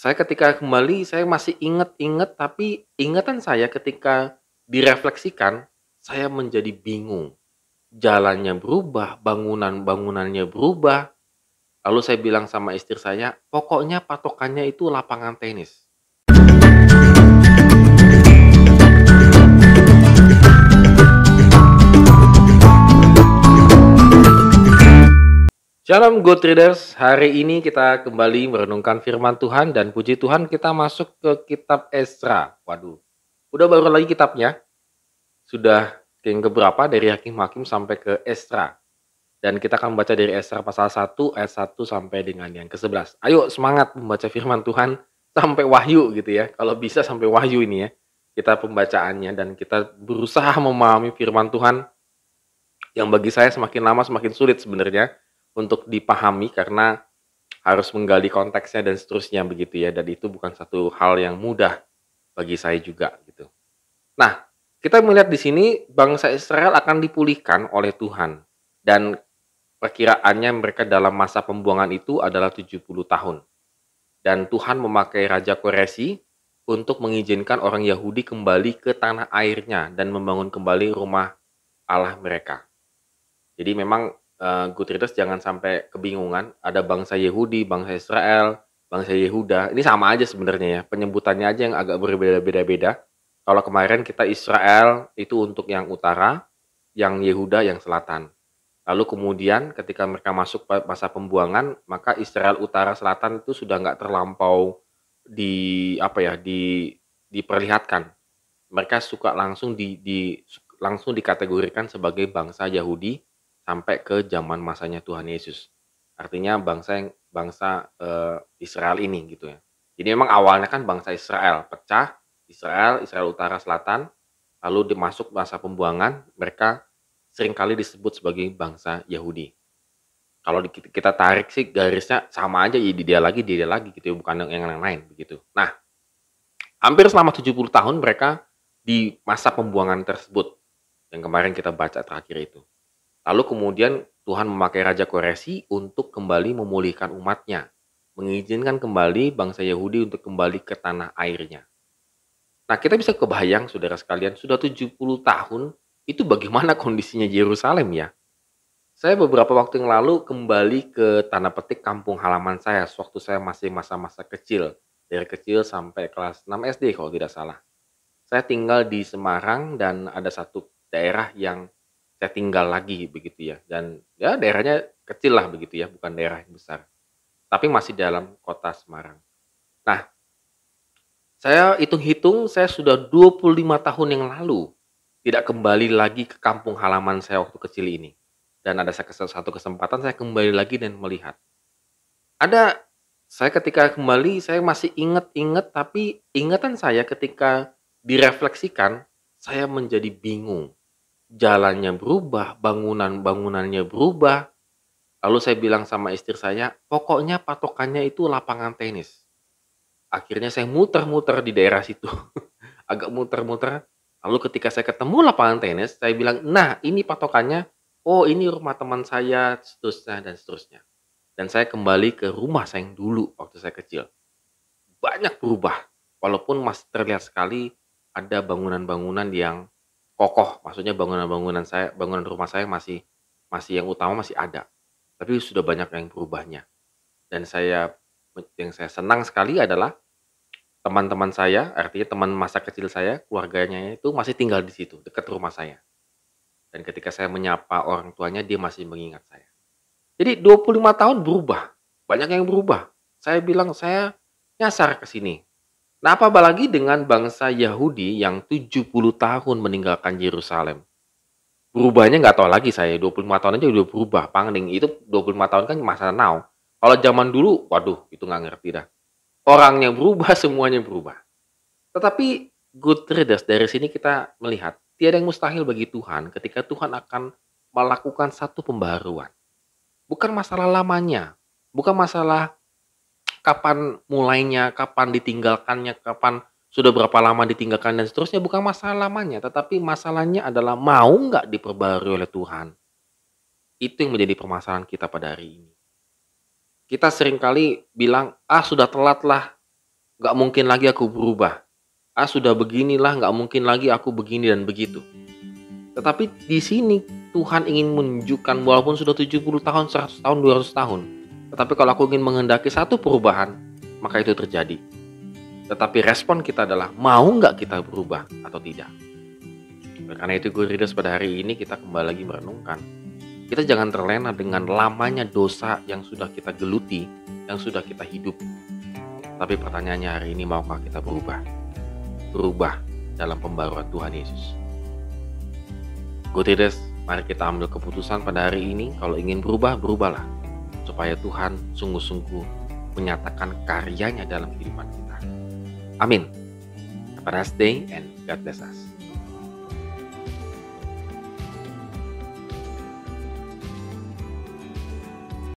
Saya ketika kembali, saya masih inget-inget, tapi ingatan saya ketika direfleksikan, saya menjadi bingung. Jalannya berubah, bangunannya berubah. Lalu saya bilang sama istri saya, "Pokoknya patokannya itu lapangan tenis." Shalom good readers, hari ini kita kembali merenungkan firman Tuhan dan puji Tuhan kita masuk ke kitab Esra. Waduh, udah baru lagi kitabnya, sudah yang keberapa dari Hakim-Hakim sampai ke Esra. Dan kita akan baca dari Esra pasal 1 ayat 1 sampai dengan yang ke-11. Ayo semangat membaca firman Tuhan sampai Wahyu gitu ya. Kalau bisa sampai Wahyu ini ya. Kita pembacaannya dan kita berusaha memahami firman Tuhan yang bagi saya semakin lama semakin sulit sebenarnya untuk dipahami karena harus menggali konteksnya dan seterusnya begitu ya. Dan itu bukan satu hal yang mudah bagi saya juga gitu. Nah, kita melihat di sini bangsa Israel akan dipulihkan oleh Tuhan dan perkiraannya mereka dalam masa pembuangan itu adalah 70 tahun. Dan Tuhan memakai Raja Koresi untuk mengizinkan orang Yahudi kembali ke tanah airnya dan membangun kembali rumah Allah mereka. Jadi memang good readers jangan sampai kebingungan, ada bangsa Yahudi, bangsa Israel, bangsa Yehuda. Ini sama aja sebenarnya ya, penyebutannya aja yang agak berbeda-beda. Kalau kemarin kita Israel itu untuk yang utara, yang Yehuda yang selatan. Lalu kemudian ketika mereka masuk masa pembuangan, maka Israel utara selatan itu sudah nggak terlampau diperlihatkan. Mereka suka langsung langsung dikategorikan sebagai bangsa Yahudi sampai ke zaman masanya Tuhan Yesus. Artinya bangsa Israel ini gitu ya. Jadi memang awalnya kan bangsa Israel pecah, Israel utara selatan, lalu dimasuk masa pembuangan, mereka seringkali disebut sebagai bangsa Yahudi. Kalau kita tarik sih garisnya sama aja, ya dia lagi gitu ya, bukan yang lain begitu. Nah, hampir selama 70 tahun mereka di masa pembuangan tersebut yang kemarin kita baca terakhir itu. Lalu kemudian Tuhan memakai Raja Koresi untuk kembali memulihkan umatnya, mengizinkan kembali bangsa Yahudi untuk kembali ke tanah airnya. Nah, kita bisa kebayang saudara sekalian, sudah 70 tahun itu bagaimana kondisinya Yerusalem ya? Saya beberapa waktu yang lalu kembali ke tanda petik kampung halaman saya waktu saya masih masa-masa kecil. Dari kecil sampai kelas 6 SD kalau tidak salah. Saya tinggal di Semarang dan ada satu daerah yang saya tinggal lagi begitu ya. Dan ya daerahnya kecil lah begitu ya, bukan daerah yang besar. Tapi masih dalam kota Semarang. Nah, saya hitung-hitung saya sudah 25 tahun yang lalu tidak kembali lagi ke kampung halaman saya waktu kecil ini. Dan ada satu kesempatan saya kembali lagi dan melihat. Saya ketika kembali saya masih inget-inget, tapi ingatan saya ketika direfleksikan, saya menjadi bingung. Jalannya berubah, bangunannya berubah. Lalu saya bilang sama istri saya, pokoknya patokannya itu lapangan tenis. Akhirnya saya muter-muter di daerah situ. Agak muter-muter. Lalu ketika saya ketemu lapangan tenis, saya bilang, nah ini patokannya. Oh ini rumah teman saya, seterusnya dan seterusnya. Dan saya kembali ke rumah saya yang dulu waktu saya kecil. Banyak berubah. Walaupun masih terlihat sekali ada bangunan-bangunan yang kokoh. Maksudnya bangunan rumah saya masih masih yang utama masih ada. Tapi sudah banyak yang berubahnya. Dan yang saya senang sekali adalah teman-teman saya, artinya teman masa kecil saya, keluarganya itu masih tinggal di situ, dekat rumah saya. Dan ketika saya menyapa orang tuanya, dia masih mengingat saya. Jadi 25 tahun berubah, banyak yang berubah. Saya bilang saya nyasar ke sini. Nah, apalagi dengan bangsa Yahudi yang 70 tahun meninggalkan Yerusalem. Berubahnya nggak tahu lagi saya, 25 tahun aja udah berubah. Pangling itu 25 tahun kan masa now. Kalau zaman dulu, waduh itu nggak ngerti dah. Orangnya berubah, semuanya berubah. Tetapi good readers, dari sini kita melihat tiada yang mustahil bagi Tuhan ketika Tuhan akan melakukan satu pembaruan. Bukan masalah lamanya, bukan masalah kapan mulainya, kapan ditinggalkannya, kapan sudah berapa lama ditinggalkan dan seterusnya, bukan masalah lamanya, tetapi masalahnya adalah mau nggak diperbarui oleh Tuhan. Itu yang menjadi permasalahan kita pada hari ini. Kita seringkali bilang, sudah telat lah, Nggak mungkin lagi aku berubah. Ah, sudah beginilah, nggak mungkin lagi aku begini dan begitu. Tetapi di sini Tuhan ingin menunjukkan walaupun sudah 70 tahun, 100 tahun, 200 tahun. Tetapi kalau aku ingin menghendaki satu perubahan, maka itu terjadi. Tetapi respon kita adalah mau nggak kita berubah atau tidak. Oleh karena itu Good Readers, pada hari ini kita kembali lagi merenungkan. Kita jangan terlena dengan lamanya dosa yang sudah kita geluti, yang sudah kita hidup. Tapi pertanyaannya hari ini, maukah kita berubah? Berubah dalam pembaruan Tuhan Yesus. Good Readers, mari kita ambil keputusan pada hari ini. Kalau ingin berubah, berubahlah. Supaya Tuhan sungguh-sungguh menyatakan karyanya dalam kehidupan kita. Amin. Have a nice day and God bless us.